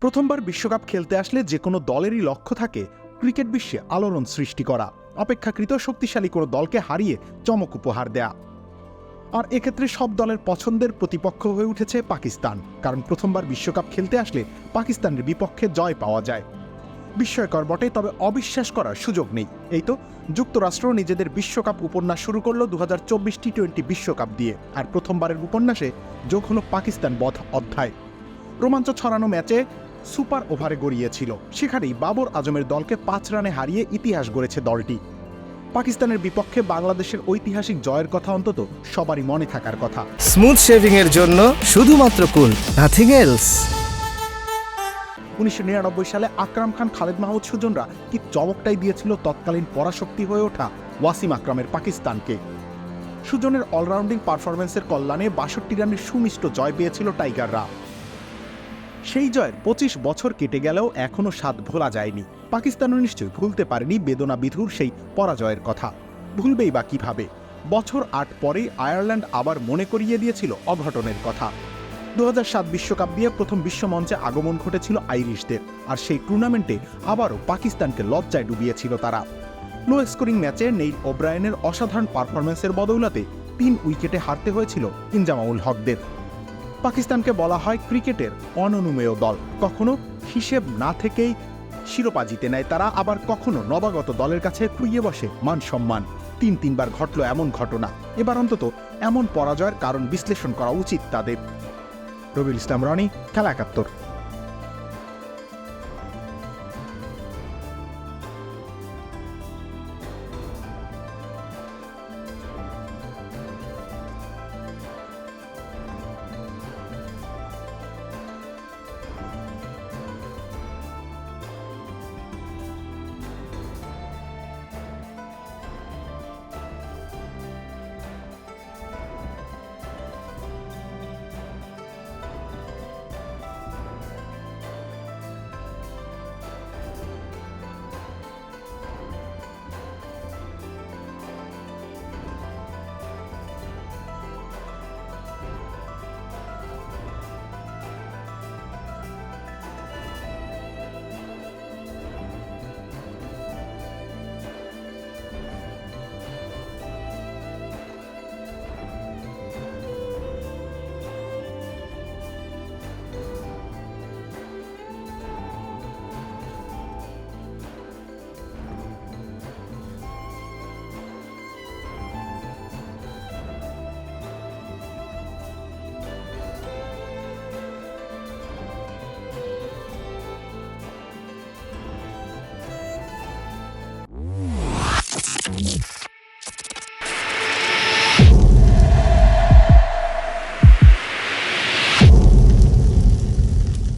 প্রথমবার বিশ্বকাপ খেলতে আসলে যে কোনো দলেরই লক্ষ্য থাকে ক্রিকেট বিশ্বে আলোড়ন সৃষ্টি করা, অপেক্ষাকৃত শক্তিশালী কোনো দলকে হারিয়ে চমক উপহার দেয়া। আর এক্ষেত্রে সব দলের পছন্দের প্রতিপক্ষ হয়ে উঠেছে পাকিস্তান, কারণ প্রথমবার বিশ্বকাপ খেলতে আসলে পাকিস্তানের বিপক্ষে জয় পাওয়া যায়। বিস্ময়কর বটে, তবে অবিশ্বাস করার সুযোগ নেই। এই তো যুক্তরাষ্ট্র নিজেদের বিশ্বকাপ উপন্যাস শুরু করল 2024 টি-20 বিশ্বকাপ দিয়ে, আর প্রথমবারের উপন্যাসে যোগ হলো পাকিস্তান বধ অধ্যায়। রোমাঞ্চ ছড়ানো ম্যাচে সুপার ওভারে গড়িয়েছিল, সেখানেই বাবর আজমের দলকে 5 রানে হারিয়ে ইতিহাস গড়েছে দলটি। পাকিস্তানের বিপক্ষে বাংলাদেশের ঐতিহাসিক জয়ের কথা অন্তত সবারই মনে থাকার কথা। স্মুথ শেভিং এর জন্য শুধুমাত্র কুল, নাথিং এলস। 1999 সালে আকরাম খান, খালেদ মাহমুদ সুজনরা কি চমকটাই দিয়েছিল তৎকালীন পরাশক্তি হয়ে ওঠা ওয়াসিম আকরামের পাকিস্তানকে। সুজনের অলরাউন্ডিং পারফরম্যান্সের কল্যাণে 62 রানের সুমিষ্ট জয় পেয়েছিল টাইগাররা। সেই জয়ের 25 বছর কেটে গেলেও এখনও স্বাদ ভোলা যায়নি। পাকিস্তানও নিশ্চয়ই ভুলতে পারেনি বেদনা বিধুর সেই পরাজয়ের কথা। ভুলবেই বা কিভাবে? বছর 8 পরেই আয়ারল্যান্ড আবার মনে করিয়ে দিয়েছিল অঘটনের কথা। 2007 বিশ্বকাপ দিয়ে প্রথম বিশ্বমঞ্চে আগমন ঘটেছিল আইরিশদের, আর সেই টুর্নামেন্টে আবারও পাকিস্তানকে লজ্জায় ডুবিয়েছিল তারা। লো স্কোরিং ম্যাচে নেইল ওব্রায়েনের অসাধারণ পারফরম্যান্সের বদৌলতে 3 উইকেটে হারতে হয়েছিল ইনজামাউল হকদের। পাকিস্তানকে বলা হয় ক্রিকেটের অননুমেয় দল। কখনো হিসেব না থেকেই শিরোপা জিতে নেয় তারা, আবার কখনো নবাগত দলের কাছে খুইয়ে বসে মান সম্মান। 3 বার ঘটল এমন ঘটনা। এবার অন্তত এমন পরাজয়ের কারণ বিশ্লেষণ করা উচিত তাদের। রবিউল ইসলাম রনি, খেলা 71।